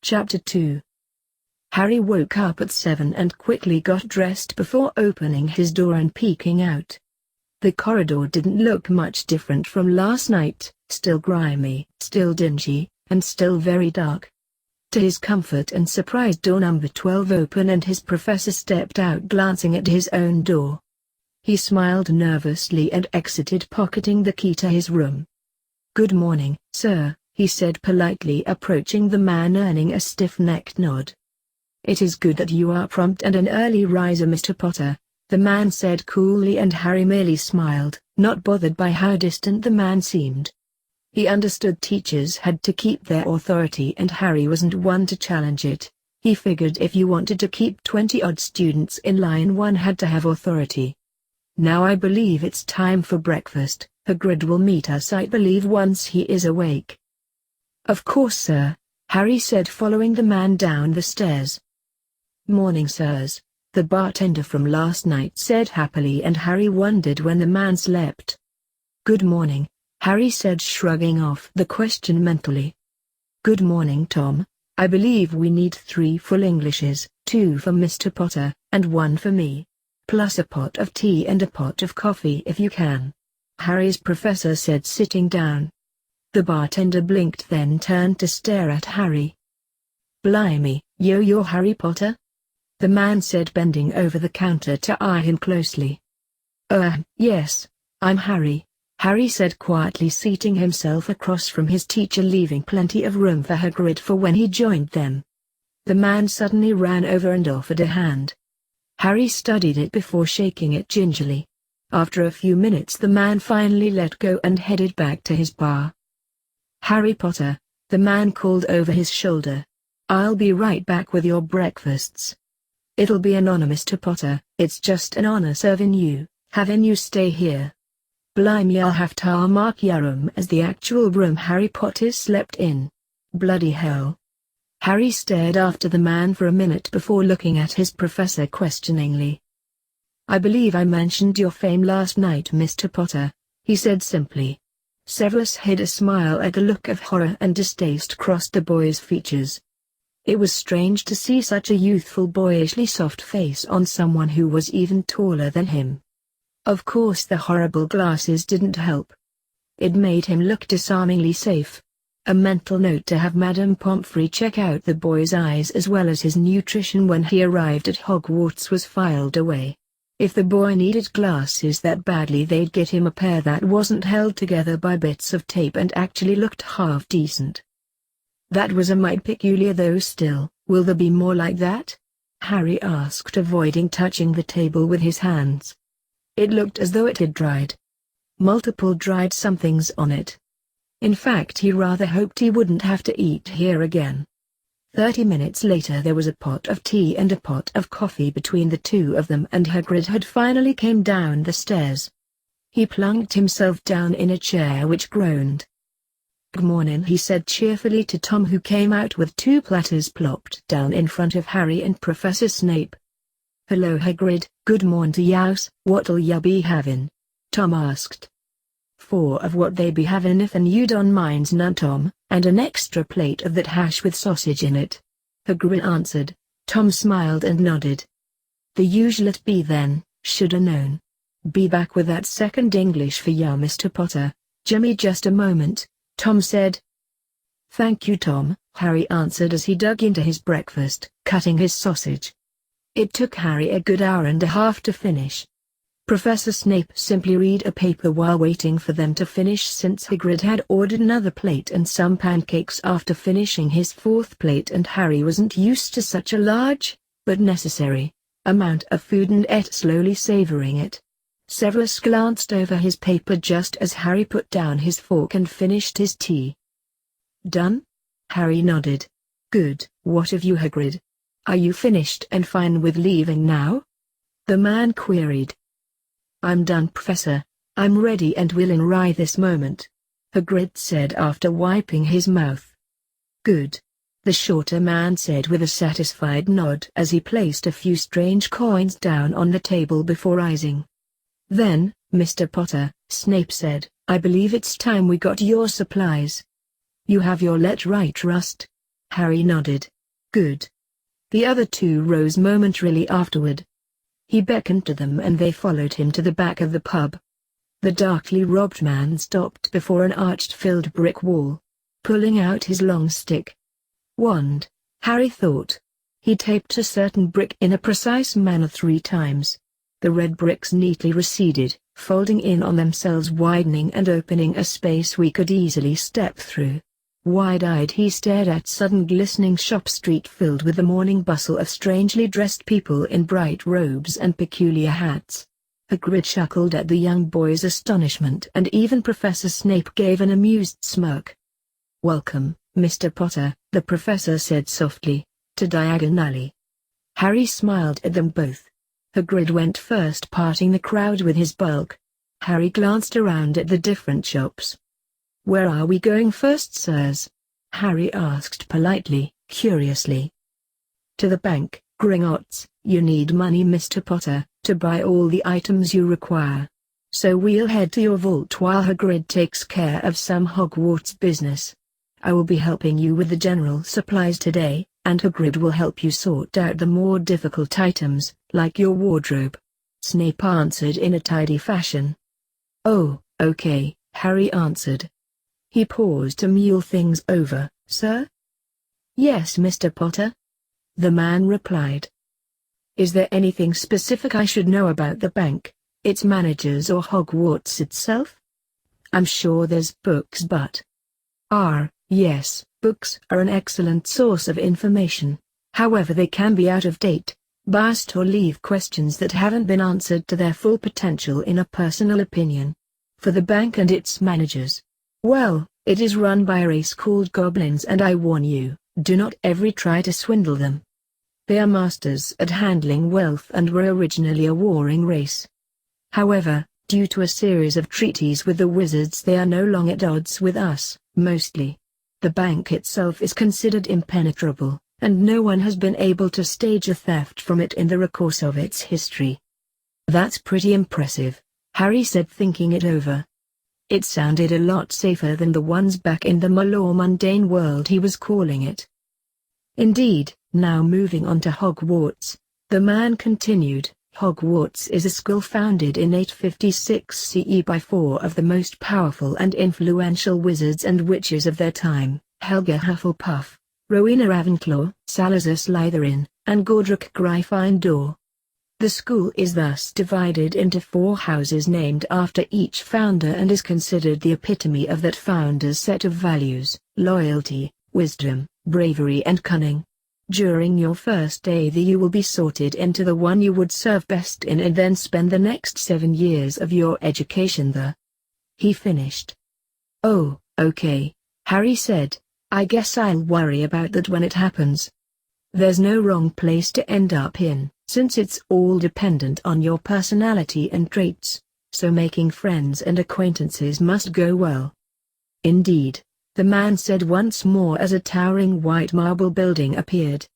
Chapter 2. Harry woke up at 7 and quickly got dressed before opening his door and peeking out. The corridor didn't look much different from last night, still grimy, still dingy, and still very dark. To his comfort and surprise, door number 12 opened and his professor stepped out, glancing at his own door. He smiled nervously and exited, pocketing the key to his room. "Good morning, sir," he said politely, approaching the man, earning a stiff-necked nod. "It is good that you are prompt and an early riser, Mr. Potter," the man said coolly, and Harry merely smiled, not bothered by how distant the man seemed. He understood teachers had to keep their authority and Harry wasn't one to challenge it. He figured if you wanted to keep 20-odd students in line, one had to have authority. "Now I believe it's time for breakfast. Hagrid will meet us, I believe, once he is awake." "Of course, sir," Harry said, following the man down the stairs. "Morning, sirs," the bartender from last night said happily, and Harry wondered when the man slept. "Good morning," Harry said, shrugging off the question mentally. "Good morning, Tom. I believe we need 3 full Englishes, 2 for Mr. Potter, and 1 for me. Plus a pot of tea and a pot of coffee if you can," Harry's professor said, sitting down. The bartender blinked, then turned to stare at Harry. "Blimey, you're Harry Potter?" the man said, bending over the counter to eye him closely. Yes, I'm Harry," Harry said quietly, seating himself across from his teacher, leaving plenty of room for Hagrid for when he joined them. The man suddenly ran over and offered a hand. Harry studied it before shaking it gingerly. After a few minutes the man finally let go and headed back to his bar. "Harry Potter," the man called over his shoulder. "I'll be right back with your breakfasts." "It'll be an honor, Mr. Potter. It's just an honor serving you, having you stay here." "Blimey, I'll have to mark your room as the actual room Harry Potter slept in." "Bloody hell." Harry stared after the man for a minute before looking at his professor questioningly. "I believe I mentioned your fame last night, Mr. Potter," he said simply. Severus hid a smile at the look of horror and distaste crossed the boy's features. It was strange to see such a youthful, boyishly soft face on someone who was even taller than him. Of course the horrible glasses didn't help. It made him look disarmingly safe. A mental note to have Madame Pomfrey check out the boy's eyes as well as his nutrition when he arrived at Hogwarts was filed away. If the boy needed glasses that badly, they'd get him a pair that wasn't held together by bits of tape and actually looked half decent. That was a mite peculiar, though. Still, will there be more like that? Harry asked, avoiding touching the table with his hands. It looked as though it had dried. Multiple dried somethings on it. In fact, he rather hoped he wouldn't have to eat here again. 30 minutes later there was a pot of tea and a pot of coffee between the two of them, and Hagrid had finally came down the stairs. He plunked himself down in a chair which groaned. "Good morning," he said cheerfully to Tom, who came out with 2 platters plopped down in front of Harry and Professor Snape. "Hello, Hagrid. Good morn to youse. What'll ya be havin'?" Tom asked. "4 of what they be havin' if and you don't mind none, Tom, and an extra plate of that hash with sausage in it," Hagrid answered. Tom smiled and nodded. "The usual it be then, shoulda known. Be back with that second English for ya, Mr. Potter. Gimme just a moment," Tom said. "Thank you, Tom," Harry answered as he dug into his breakfast, cutting his sausage. It took Harry a good hour and a half to finish. Professor Snape simply read a paper while waiting for them to finish, since Hagrid had ordered another plate and some pancakes after finishing his 4th plate, and Harry wasn't used to such a large, but necessary, amount of food and ate slowly, savoring it. Severus glanced over his paper just as Harry put down his fork and finished his tea. "Done?" Harry nodded. "Good. What of you, Hagrid? Are you finished and fine with leaving now?" the man queried. "I'm done, Professor. I'm ready and willing right this moment," Hagrid said after wiping his mouth. "Good," the shorter man said with a satisfied nod as he placed a few strange coins down on the table before rising. "Then, Mr. Potter," Snape said, "I believe it's time we got your supplies." "You have your let right, Rust?" Harry nodded. Good. The other two rose momentarily afterward. He beckoned to them and they followed him to the back of the pub. The darkly robed man stopped before an arched-filled brick wall, pulling out his long stick. Wand, Harry thought. He taped a certain brick in a precise manner 3 times. The red bricks neatly receded, folding in on themselves, widening and opening a space we could easily step through. Wide-eyed he stared at sudden glistening shop street filled with the morning bustle of strangely dressed people in bright robes and peculiar hats. Hagrid chuckled at the young boy's astonishment and even Professor Snape gave an amused smirk. "Welcome, Mr. Potter," the professor said softly, "to Diagon Alley." Harry smiled at them both. Hagrid went first, parting the crowd with his bulk. Harry glanced around at the different shops. "Where are we going first, sirs?" Harry asked politely, curiously. "To the bank, Gringotts. You need money, Mr. Potter, to buy all the items you require. So we'll head to your vault while Hagrid takes care of some Hogwarts business. I will be helping you with the general supplies today, and Hagrid will help you sort out the more difficult items, like your wardrobe," Snape answered in a tidy fashion. "Oh, okay," Harry answered. He paused to mull things over. "Sir?" "Yes, Mr. Potter?" the man replied. "Is there anything specific I should know about the bank, its managers or Hogwarts itself? I'm sure there's books but—" Yes, books are an excellent source of information. However, they can be out of date, biased or leave questions that haven't been answered to their full potential in a personal opinion. For the bank and its managers, well, it is run by a race called goblins, and I warn you, do not ever try to swindle them. They are masters at handling wealth and were originally a warring race. However, due to a series of treaties with the wizards, they are no longer at odds with us, mostly. The bank itself is considered impenetrable, and no one has been able to stage a theft from it in the course of its history." "That's pretty impressive," Harry said, thinking it over. It sounded a lot safer than the ones back in the more mundane world he was calling it. "Indeed." Now moving on to Hogwarts, the man continued, "Hogwarts is a school founded in 856 CE by 4 of the most powerful and influential wizards and witches of their time, Helga Hufflepuff, Rowena Ravenclaw, Salazar Slytherin, and Godric Gryffindor. The school is thus divided into 4 houses named after each founder and is considered the epitome of that founder's set of values: loyalty, wisdom, bravery and cunning. During your first day there you will be sorted into the one you would serve best in and then spend the next 7 years of your education there." He finished. "Oh, okay," Harry said, "I guess I'll worry about that when it happens. There's no wrong place to end up in, since it's all dependent on your personality and traits, so making friends and acquaintances must go well." "Indeed," the man said once more as a towering white marble building appeared.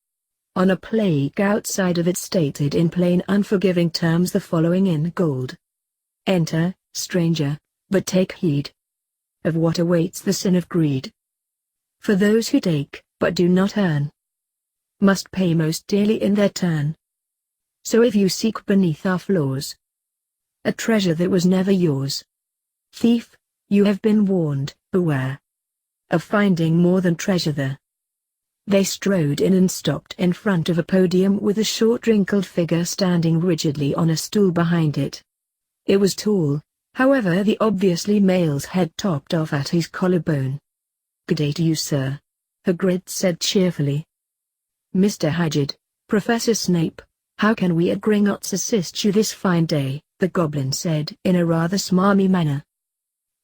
On a plaque outside of it stated in plain unforgiving terms the following in gold: "Enter, stranger, but take heed of what awaits the sin of greed. For those who take, but do not earn, must pay most dearly in their turn. So if you seek beneath our floors a treasure that was never yours, thief, you have been warned, beware of finding more than treasure there." They strode in and stopped in front of a podium with a short wrinkled figure standing rigidly on a stool behind it. It was tall, however the obviously male's head topped off at his collarbone. "Good day to you, sir," Hagrid said cheerfully. "Mr. Hagrid, Professor Snape, how can we at Gringotts assist you this fine day?" the goblin said in a rather smarmy manner.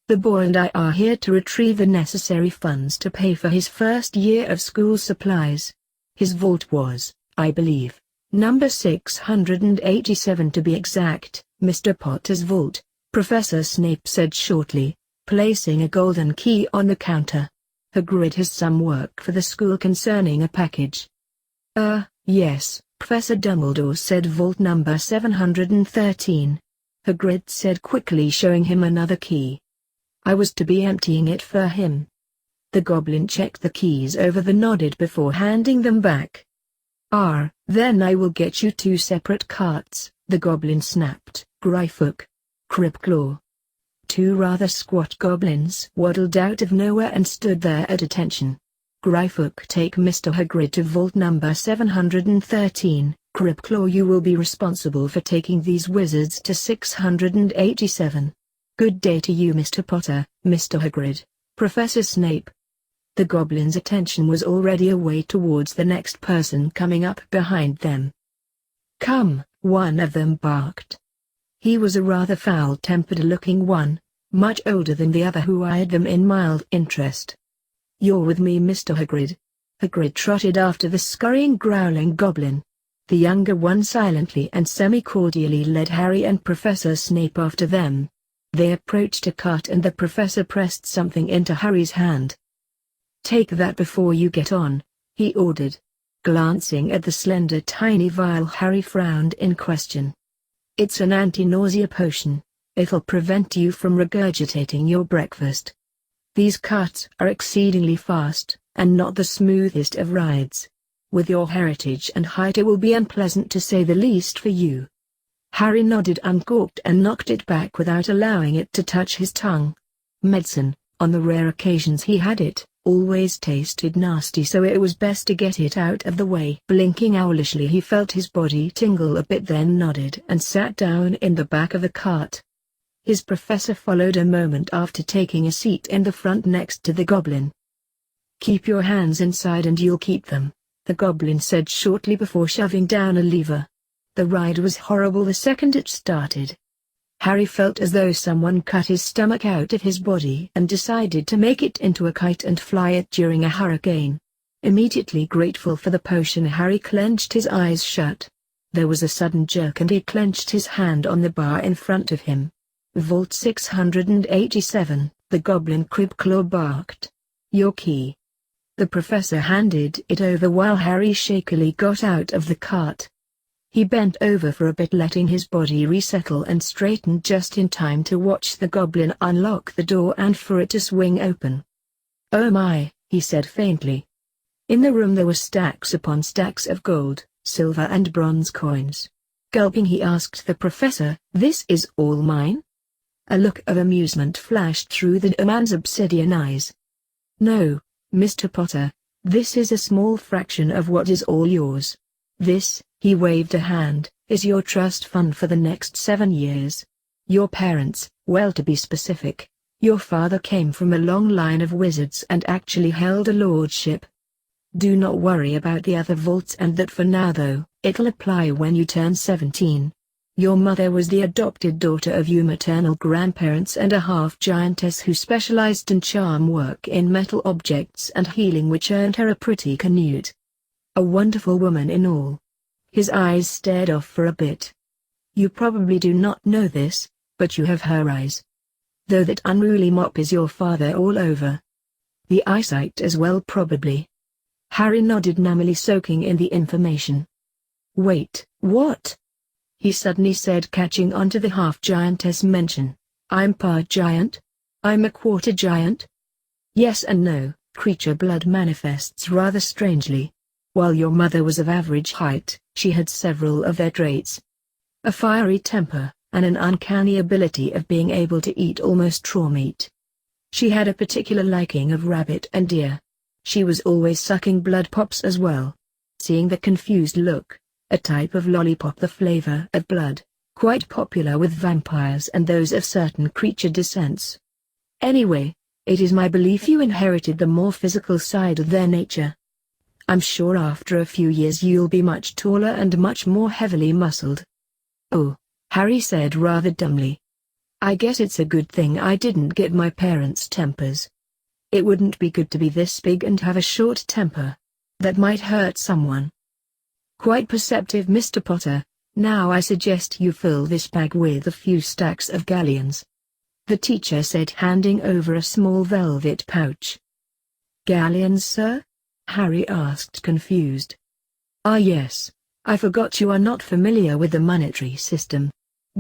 "The boy and I are here to retrieve the necessary funds to pay for his first year of school supplies. His vault was, I believe, number 687 to be exact." "Mr. Potter's vault," Professor Snape said shortly, placing a golden key on the counter. "Hagrid has some work for the school concerning a package." Yes," Professor Dumbledore said. "Vault number 713. Hagrid said quickly, showing him another key. "I was to be emptying it for him." The goblin checked the keys over the nodded before handing them back. Then I will get you 2 separate carts, the goblin snapped. Gryphuk, Cribclaw. 2 rather squat goblins waddled out of nowhere and stood there at attention. Gryphuk, take Mr. Hagrid to vault number 713, Cribclaw, you will be responsible for taking these wizards to 687. Good day to you, Mr. Potter, Mr. Hagrid, Professor Snape. The goblin's attention was already away towards the next person coming up behind them. Come, one of them barked. He was a rather foul-tempered-looking one, much older than the other, who eyed them in mild interest. You're with me, Mr. Hagrid. Hagrid trotted after the scurrying, growling goblin. The younger one silently and semi-cordially led Harry and Professor Snape after them. They approached a cart and the professor pressed something into Harry's hand. Take that before you get on, he ordered. Glancing at the slender tiny vial, Harry frowned in question. It's an anti-nausea potion. It'll prevent you from regurgitating your breakfast. These carts are exceedingly fast, and not the smoothest of rides. With your heritage and height, it will be unpleasant to say the least for you. Harry nodded, uncorked and knocked it back without allowing it to touch his tongue. Medicine, on the rare occasions he had it, always tasted nasty, so it was best to get it out of the way. Blinking owlishly, he felt his body tingle a bit, then nodded and sat down in the back of the cart. His professor followed a moment after, taking a seat in the front next to the goblin. Keep your hands inside and you'll keep them, the goblin said shortly before shoving down a lever. The ride was horrible the second it started. Harry felt as though someone cut his stomach out of his body and decided to make it into a kite and fly it during a hurricane. Immediately grateful for the potion, Harry clenched his eyes shut. There was a sudden jerk and he clenched his hand on the bar in front of him. Vault 687, the goblin Cribclaw barked. Your key. The professor handed it over while Harry shakily got out of the cart. He bent over for a bit, letting his body resettle, and straightened just in time to watch the goblin unlock the door and for it to swing open. Oh my, he said faintly. In the room there were stacks upon stacks of gold, silver and bronze coins. Gulping, he asked the professor, "This is all mine?" A look of amusement flashed through the man's obsidian eyes. No, Mr. Potter, this is a small fraction of what is all yours. This, he waved a hand, is your trust fund for the next 7 years. Your parents, well, to be specific, your father came from a long line of wizards and actually held a lordship. Do not worry about the other vaults and that for now, though, it'll apply when you turn 17. Your mother was the adopted daughter of your maternal grandparents and a half-giantess who specialized in charm work in metal objects and healing, which earned her a pretty canute. A wonderful woman in all. His eyes stared off for a bit. You probably do not know this, but you have her eyes. Though that unruly mop is your father all over. The eyesight as well, probably. Harry nodded numbly, soaking in the information. Wait, what? He suddenly said, catching on to the half-giantess mention. I'm part giant? I'm a quarter giant? Yes and no, creature blood manifests rather strangely. While your mother was of average height, she had several of their traits. A fiery temper, and an uncanny ability of being able to eat almost raw meat. She had a particular liking of rabbit and deer. She was always sucking blood pops as well. Seeing the confused look, a type of lollipop, the flavor of blood, quite popular with vampires and those of certain creature descents. Anyway, it is my belief you inherited the more physical side of their nature. I'm sure after a few years you'll be much taller and much more heavily muscled. Oh, Harry said rather dumbly. I guess it's a good thing I didn't get my parents' tempers. It wouldn't be good to be this big and have a short temper. That might hurt someone. Quite perceptive, Mr. Potter. Now I suggest you fill this bag with a few stacks of galleons. The teacher said, handing over a small velvet pouch. Galleons, sir? Harry asked, confused. Ah yes, I forgot you are not familiar with the monetary system.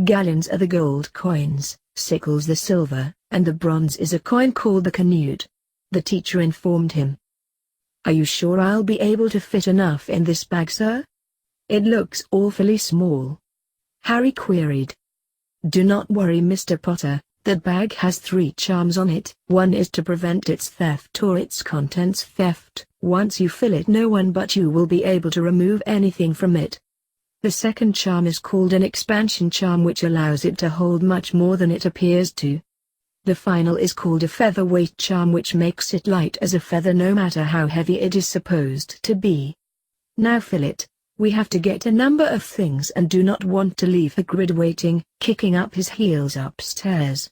Galleons are the gold coins, sickles the silver, and the bronze is a coin called the canute. the teacher informed him. "Are you sure I'll be able to fit enough in this bag, sir? It looks awfully small," Harry queried. "Do not worry, Mr. Potter, that bag has 3 charms on it. One is to prevent its theft or its contents theft. Once you fill it, no one but you will be able to remove anything from it. The second charm is called an expansion charm, which allows it to hold much more than it appears to. The final is called a featherweight charm, which makes it light as a feather no matter how heavy it is supposed to be. Now fill it. We have to get a number of things and do not want to leave Hagrid waiting," kicking up his heels upstairs.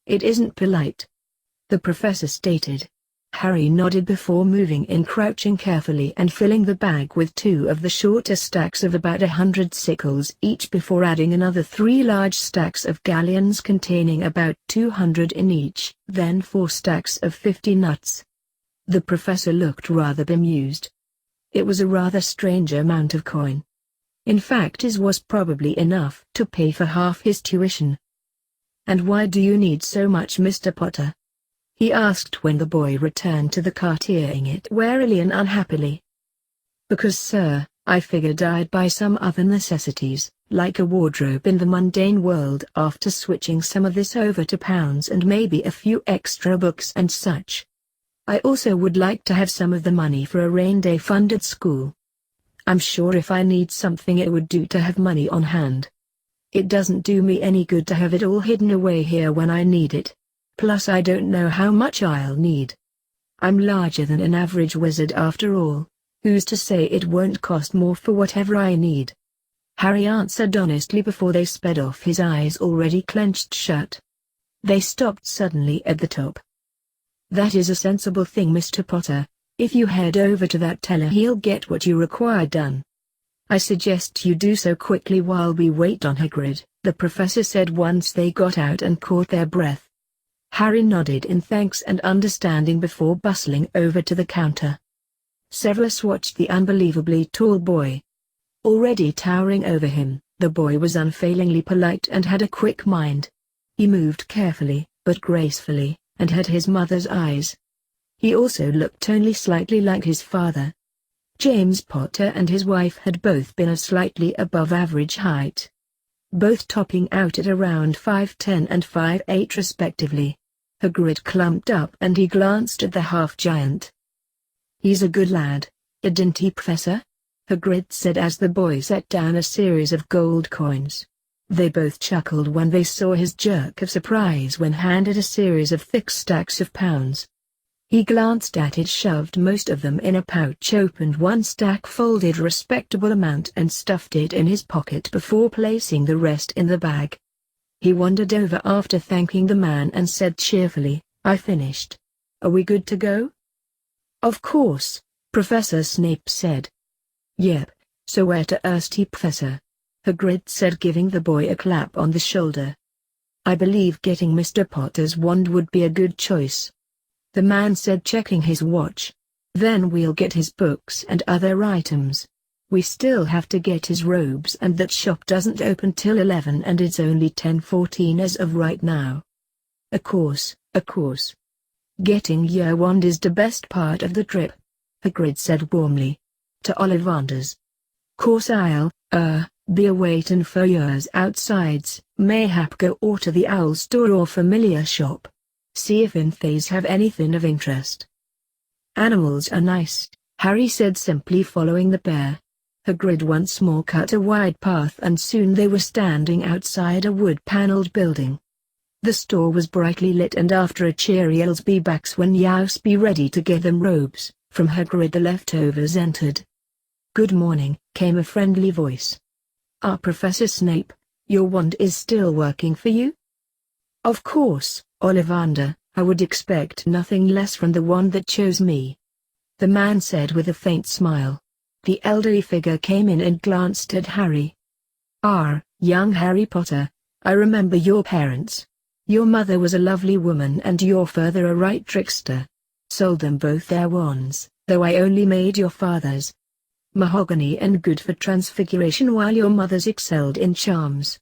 "It isn't polite," the professor stated. Harry nodded before moving in, crouching carefully and filling the bag with 2 of the shorter stacks of about 100 sickles each before adding another 3 large stacks of galleons containing about 200 in each, then 4 stacks of 50 nuts. The professor looked rather bemused. It was a rather strange amount of coin. In fact, it was probably enough to pay for half his tuition. "And why do you need so much, Mr. Potter?" he asked when the boy returned to the cart, eyeing it warily and unhappily. "Because, sir, I figured I'd buy some other necessities, like a wardrobe in the mundane world after switching some of this over to pounds and maybe a few extra books and such. I also would like to have some of the money for a rain day fund at school. I'm sure if I need something it would do to have money on hand. It doesn't do me any good to have it all hidden away here when I need it. Plus I don't know how much I'll need. I'm larger than an average wizard after all. Who's to say it won't cost more for whatever I need?" Harry answered honestly before they sped off, his eyes already clenched shut. They stopped suddenly at the top. "That is a sensible thing, Mr. Potter. If you head over to that teller, he'll get what you require done. I suggest you do so quickly while we wait on Hagrid," the professor said once they got out and caught their breath. Harry nodded in thanks and understanding before bustling over to the counter. Severus watched the unbelievably tall boy. Already towering over him, the boy was unfailingly polite and had a quick mind. He moved carefully, but gracefully, and had his mother's eyes. He also looked only slightly like his father. James Potter and his wife had both been a slightly above average height, both topping out at around 5'10" and 5'8" respectively. Hagrid clumped up and he glanced at the half-giant. "He's a good lad, isn't he, Professor?" Hagrid said as the boy set down a series of gold coins. They both chuckled when they saw his jerk of surprise when handed a series of thick stacks of pounds. He glanced at it, shoved most of them in a pouch, opened one stack, folded a respectable amount and stuffed it in his pocket before placing the rest in the bag. He wandered over after thanking the man and said cheerfully, "I finished. Are we good to go?" "Of course," Professor Snape said. "Yep, so where to first, Professor?" Hagrid said, giving the boy a clap on the shoulder. "I believe getting Mr. Potter's wand would be a good choice," the man said, checking his watch. "Then we'll get his books and other items. We still have to get his robes, and that shop doesn't open till 11 and it's only 10:14 as of right now." Of course. Getting your wand is the best part of the trip," Hagrid said warmly. To Ollivanders. "Course I'll, be a-waitin' for yours outsides, mayhap go or to the owl store or familiar shop. See if infants have anything of interest." "Animals are nice," Harry said simply, following the pair. Hagrid once more cut a wide path and soon they were standing outside a wood-paneled building. The store was brightly lit and after a cheery "I'll be back when youse be ready to get them robes," from Hagrid the leftovers entered. "Good morning," came a friendly voice. Professor Snape, your wand is still working for you?" "Of course, Ollivander, I would expect nothing less from the wand that chose me," the man said with a faint smile. The elderly figure came in and glanced at Harry. Young Harry Potter, I remember your parents. Your mother was a lovely woman and your father a right trickster. Sold them both their wands, though I only made your father's mahogany and good for transfiguration while your mother's excelled in charms.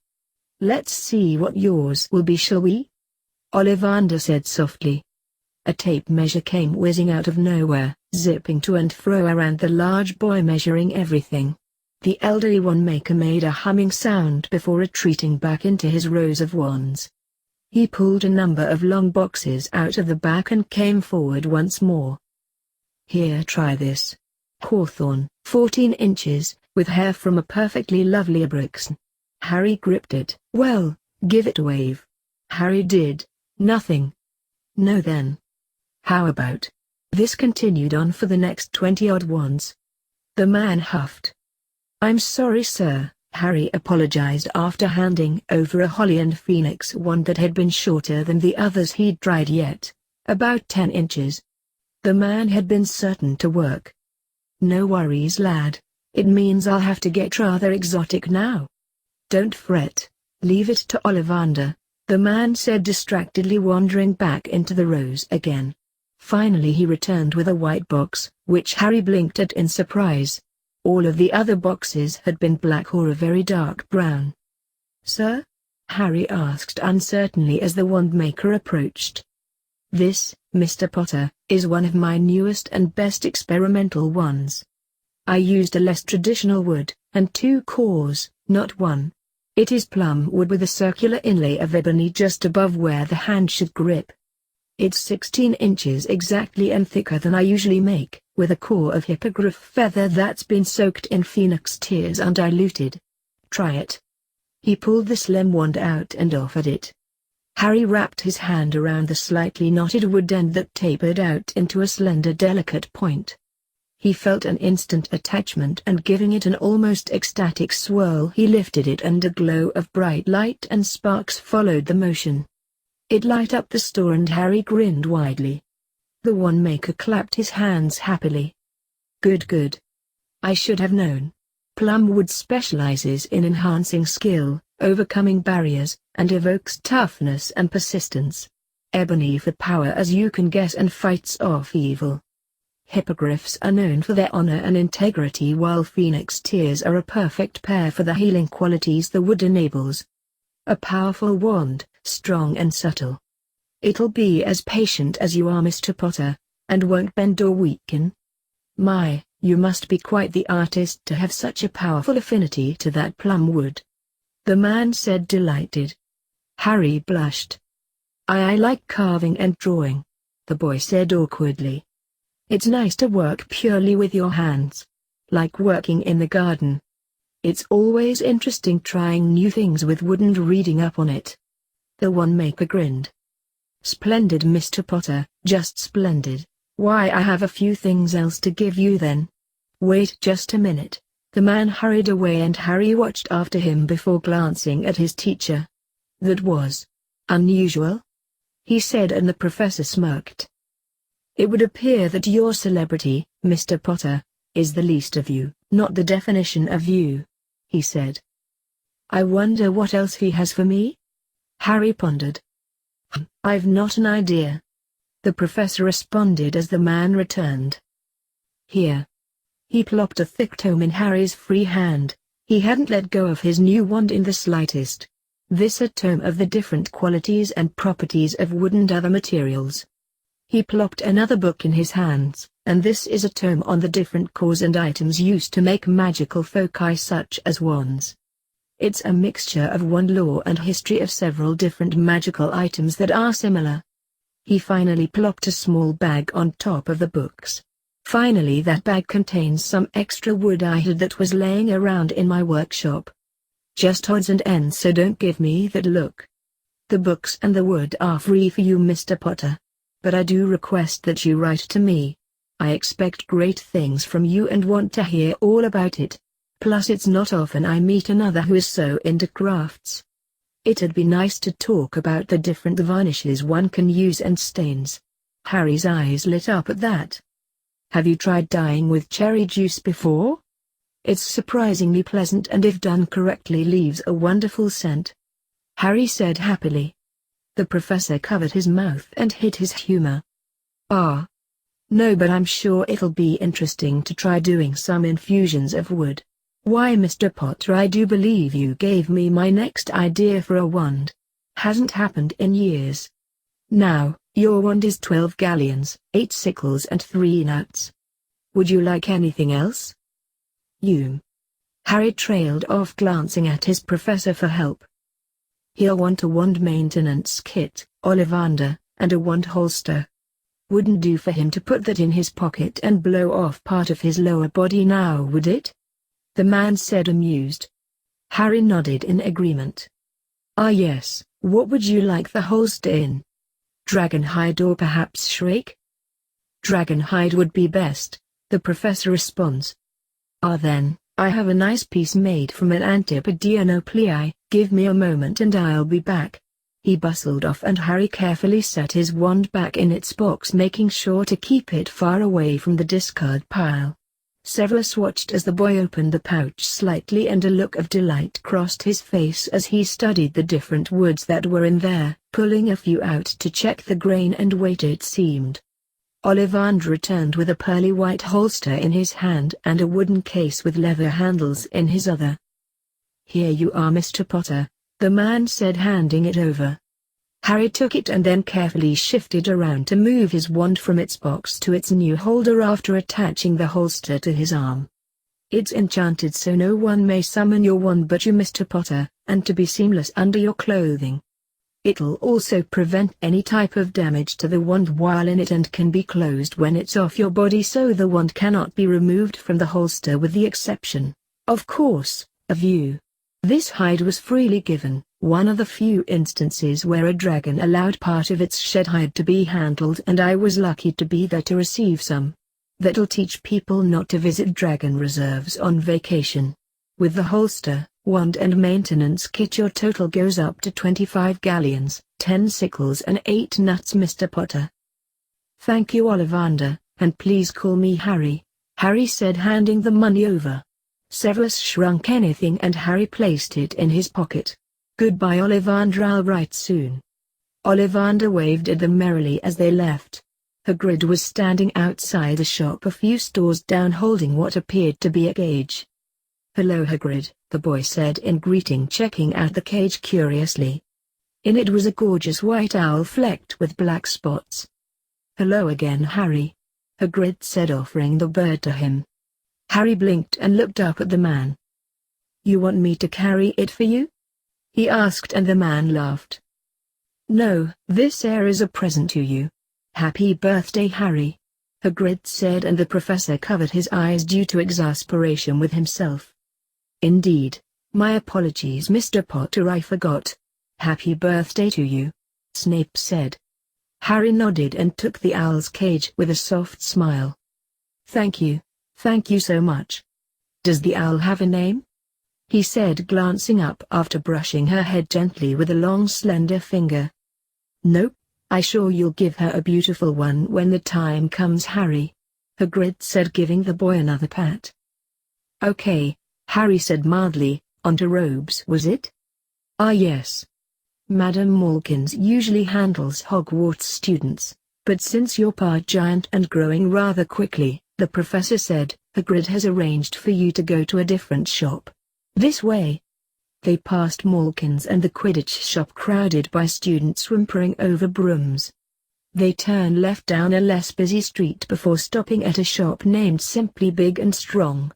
Let's see what yours will be, shall we?" Ollivander said softly. A tape measure came whizzing out of nowhere, zipping to and fro around the large boy measuring everything. The elderly wand-maker made a humming sound before retreating back into his rows of wands. He pulled a number of long boxes out of the back and came forward once more. "Here, try this. Cawthorn, 14 inches, with hair from a perfectly lovely abrixen." Harry gripped it. "Well, give it a wave." Harry did. Nothing. "No then. How about?" This continued on for the next 20-odd wands. The man huffed. "I'm sorry, sir," Harry apologized after handing over a holly and phoenix wand that had been shorter than the others he'd tried yet, about 10 inches. The man had been certain to work. "No worries, lad. It means I'll have to get rather exotic now." "Don't fret. Leave it to Ollivander," the man said distractedly, wandering back into the rows again. Finally he returned with a white box, which Harry blinked at in surprise. All of the other boxes had been black or a very dark brown. "Sir?" Harry asked uncertainly as the wand-maker approached. "This, Mr. Potter, is one of my newest and best experimental ones. I used a less traditional wood, and 2 cores, not 1. It is plum wood with a circular inlay of ebony just above where the hand should grip. It's 16 inches exactly and thicker than I usually make, with a core of hippogriff feather that's been soaked in phoenix tears undiluted. Try it." He pulled the slim wand out and offered it. Harry wrapped his hand around the slightly knotted wood end that tapered out into a slender delicate point. He felt an instant attachment, and giving it an almost ecstatic swirl he lifted it, and a glow of bright light and sparks followed the motion. It lit up the store and Harry grinned widely. The wand-maker clapped his hands happily. "Good, good. I should have known. Plumwood specializes in enhancing skill, overcoming barriers, and evokes toughness and persistence. Ebony for power, as you can guess, and fights off evil. Hippogriffs are known for their honor and integrity, while phoenix tears are a perfect pair for the healing qualities the wood enables. A powerful wand, strong and subtle. It'll be as patient as you are, Mr. Potter, and won't bend or weaken. My, you must be quite the artist to have such a powerful affinity to that plum wood," the man said, delighted. Harry blushed. I like carving and drawing," the boy said awkwardly. "It's nice to work purely with your hands. Like working in the garden. It's always interesting trying new things with wood and reading up on it." The wand-maker grinned. "Splendid, Mr. Potter, just splendid. Why, I have a few things else to give you then." "Wait just a minute." The man hurried away and Harry watched after him before glancing at his teacher. "That was unusual," he said, and the professor smirked. "It would appear that your celebrity, Mr. Potter, is the least of you, not the definition of you," he said. "I wonder what else he has for me?" Harry pondered. "I've not an idea," the professor responded as the man returned. "Here." He plopped a thick tome in Harry's free hand. He hadn't let go of his new wand in the slightest. "This a tome of the different qualities and properties of wood and other materials." He plopped another book in his hands, "And this is a tome on the different cores and items used to make magical foci such as wands. It's a mixture of wand lore and history of several different magical items that are similar." He finally plopped a small bag on top of the books. "Finally, that bag contains some extra wood I had that was laying around in my workshop. Just odds and ends, so don't give me that look. The books and the wood are free for you, Mr. Potter. But I do request that you write to me. I expect great things from you and want to hear all about it. Plus it's not often I meet another who is so into crafts. It'd be nice to talk about the different varnishes one can use and stains." Harry's eyes lit up at that. "Have you tried dyeing with cherry juice before? It's surprisingly pleasant and if done correctly leaves a wonderful scent," Harry said happily. The professor covered his mouth and hid his humor. "Ah. No, but I'm sure it'll be interesting to try doing some infusions of wood. Why, Mr. Potter, I do believe you gave me my next idea for a wand. Hasn't happened in years. Now, Your wand is 12 galleons, 8 sickles and 3 nuts. Would you like anything else? Harry trailed off, glancing at his professor for help. He'll want a wand maintenance kit, Ollivander, and a wand holster. Wouldn't do for him to put that in his pocket and blow off part of his lower body now, would it? The man said, amused. Harry nodded in agreement. Ah yes, what would you like the holster in? Dragonhide or perhaps shrike? Dragonhide would be best, the professor responds. Ah then, I have a nice piece made from an Antipodeanoplei, give me a moment and I'll be back. He bustled off and Harry carefully set his wand back in its box, making sure to keep it far away from the discard pile. Severus watched as the boy opened the pouch slightly and a look of delight crossed his face as he studied the different woods that were in there, pulling a few out to check the grain and weight it seemed. Ollivander returned with a pearly white holster in his hand and a wooden case with leather handles in his other. Here you are, Mr. Potter, the man said, handing it over. Harry took it and then carefully shifted around to move his wand from its box to its new holder after attaching the holster to his arm. It's enchanted so no one may summon your wand but you, Mr. Potter, and to be seamless under your clothing. It'll also prevent any type of damage to the wand while in it and can be closed when it's off your body, so the wand cannot be removed from the holster with the exception, of course, of you. This hide was freely given, one of the few instances where a dragon allowed part of its shed hide to be handled, and I was lucky to be there to receive some. That'll teach people not to visit dragon reserves on vacation. With the holster, wand and maintenance kit your total goes up to 25 galleons, 10 sickles and 8 nuts, Mr. Potter. Thank you, Ollivander, and please call me Harry, Harry said, handing the money over. Severus shrunk anything and Harry placed it in his pocket. Goodbye, Ollivander, I'll write soon. Ollivander waved at them merrily as they left. Hagrid was standing outside the shop a few stores down holding what appeared to be a cage. Hello, Hagrid, the boy said in greeting, checking out the cage curiously. In it was a gorgeous white owl flecked with black spots. Hello again, Harry, Hagrid said, offering the bird to him. Harry blinked and looked up at the man. You want me to carry it for you? He asked, and the man laughed. No, this air is a present to you. Happy birthday, Harry, Hagrid said, and the professor covered his eyes due to exasperation with himself. Indeed. My apologies, Mr. Potter, I forgot. Happy birthday to you, Snape said. Harry nodded and took the owl's cage with a soft smile. Thank you so much. Does the owl have a name? He said, glancing up after brushing her head gently with a long slender finger. Nope, I'm sure you'll give her a beautiful one when the time comes, Harry, Hagrid said, giving the boy another pat. Okay, Harry said mildly, onto robes was it? Ah yes. Madame Malkins usually handles Hogwarts students, but since you're part giant and growing rather quickly, the professor said, Hagrid has arranged for you to go to a different shop. This way. They passed Malkins and the Quidditch shop crowded by students whimpering over brooms. They turned left down a less busy street before stopping at a shop named Simply Big and Strong.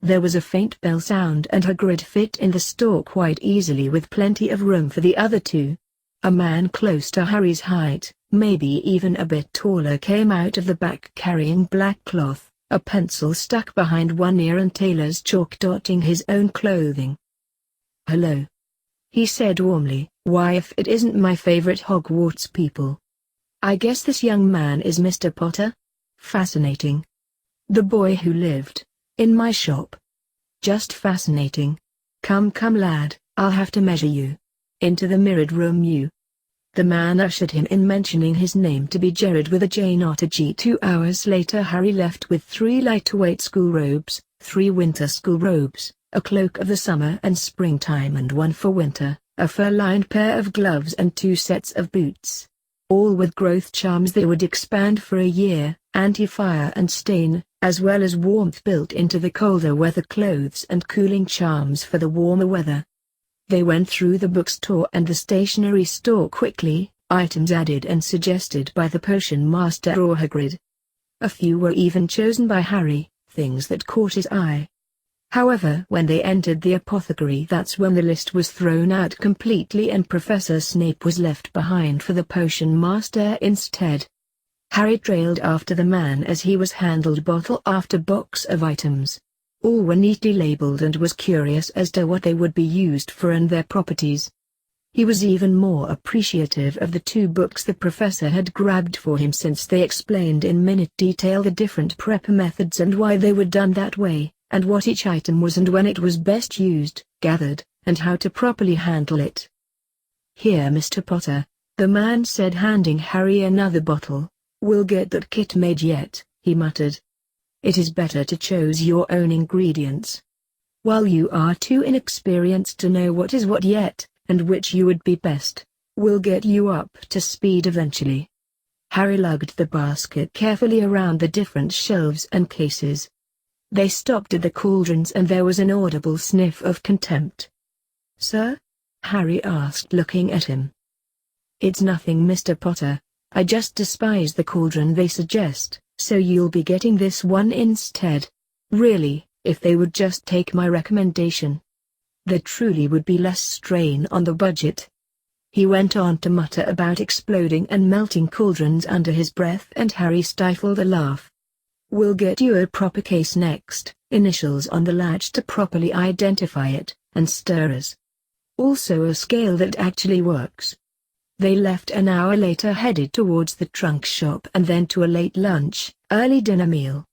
There was a faint bell sound and Hagrid fit in the store quite easily with plenty of room for the other two. A man close to Harry's height, maybe even a bit taller, came out of the back carrying black cloth, a pencil stuck behind one ear and tailor's chalk dotting his own clothing. Hello, he said warmly. Why, if it isn't my favorite Hogwarts people. I guess this young man is Mr. Potter? Fascinating. The boy who lived in my shop. Just fascinating. Come lad, I'll have to measure you. Into the mirrored room you. The man ushered him in, mentioning his name to be Jared with a J not a G. 2 hours later Harry left with 3 lightweight school robes, 3 winter school robes, a cloak of the summer and springtime and one for winter, a fur-lined pair of gloves and 2 sets of boots. All with growth charms that would expand for a year, anti-fire and stain, as well as warmth built into the colder weather clothes and cooling charms for the warmer weather. They went through the bookstore and the stationery store quickly, items added and suggested by the potion master or Hagrid. A few were even chosen by Harry, things that caught his eye. However, when they entered the apothecary, that's when the list was thrown out completely and Professor Snape was left behind for the potion master instead. Harry trailed after the man as he was handled bottle after box of items. All were neatly labeled and was curious as to what they would be used for and their properties. He was even more appreciative of the 2 books the professor had grabbed for him since they explained in minute detail the different prep methods and why they were done that way, and what each item was and when it was best used, gathered, and how to properly handle it. "Here, Mr. Potter," the man said, handing Harry another bottle. "We'll get that kit made yet," he muttered. "It is better to choose your own ingredients. While you are too inexperienced to know what is what yet, and which you would be best, we'll get you up to speed eventually." Harry lugged the basket carefully around the different shelves and cases. They stopped at the cauldrons and there was an audible sniff of contempt. "Sir?" Harry asked, looking at him. "It's nothing, Mr. Potter. I just despise the cauldron they suggest, so you'll be getting this one instead. Really, if they would just take my recommendation, there truly would be less strain on the budget." He went on to mutter about exploding and melting cauldrons under his breath and Harry stifled a laugh. "We'll get you a proper case next, initials on the latch to properly identify it, and stirrers. Also a scale that actually works." They left an hour later, headed towards the trunk shop and then to a late lunch, early dinner meal.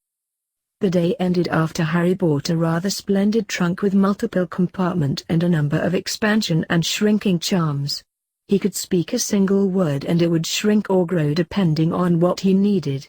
The day ended after Harry bought a rather splendid trunk with multiple compartment and a number of expansion and shrinking charms. He could speak a single word and it would shrink or grow depending on what he needed.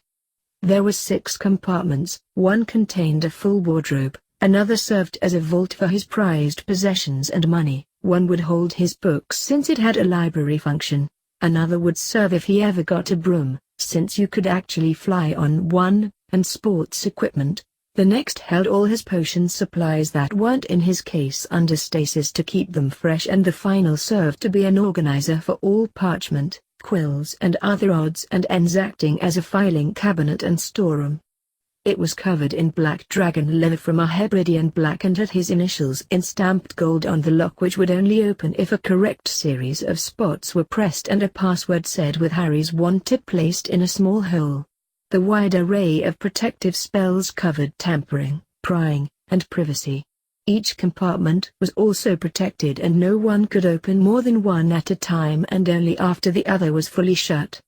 There were 6 compartments, one contained a full wardrobe, another served as a vault for his prized possessions and money, one would hold his books since it had a library function, another would serve if he ever got a broom, since you could actually fly on one, and sports equipment. The next held all his potion supplies that weren't in his case under stasis to keep them fresh, and the final served to be an organizer for all parchment, quills and other odds and ends, acting as a filing cabinet and storeroom. It was covered in black dragon leather from a Hebridean black and had his initials in stamped gold on the lock, which would only open if a correct series of spots were pressed and a password said with Harry's wand tip placed in a small hole. The wide array of protective spells covered tampering, prying, and privacy. Each compartment was also protected and no one could open more than one at a time and only after the other was fully shut.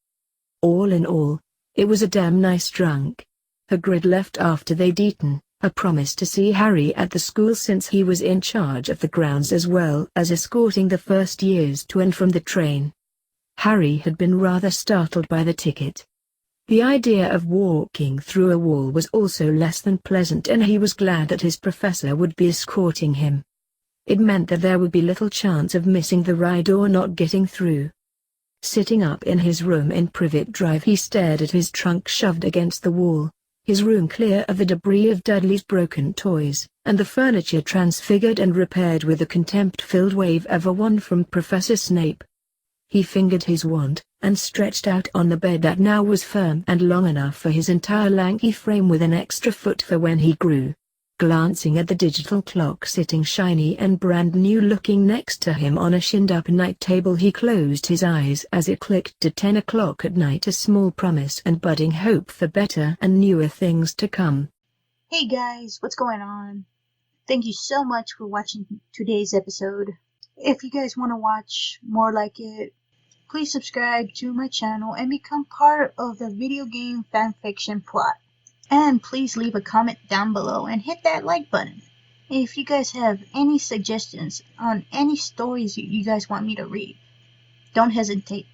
All in all, it was a damn nice trunk. Hagrid left after they'd eaten, a promise to see Harry at the school since he was in charge of the grounds as well as escorting the first years to and from the train. Harry had been rather startled by the ticket. The idea of walking through a wall was also less than pleasant and he was glad that his professor would be escorting him. It meant that there would be little chance of missing the ride or not getting through. Sitting up in his room in Privet Drive, he stared at his trunk shoved against the wall, his room clear of the debris of Dudley's broken toys, and the furniture transfigured and repaired with a contempt-filled wave of a wand from Professor Snape. He fingered his wand, and stretched out on the bed that now was firm and long enough for his entire lanky frame with an extra foot for when he grew. Glancing at the digital clock sitting shiny and brand new looking next to him on a shinned-up night table, he closed his eyes as it clicked to 10 o'clock at night, a small promise and budding hope for better and newer things to come. Hey guys, what's going on? Thank you so much for watching today's episode. If you guys want to watch more like it, please subscribe to my channel and become part of the video game fanfiction plot. And please leave a comment down below and hit that like button. If you guys have any suggestions on any stories you guys want me to read, don't hesitate.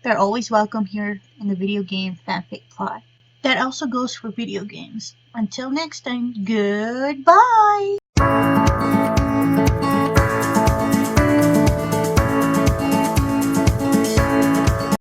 They're always welcome here in the video game fanfic plot. That also goes for video games. Until next time, goodbye!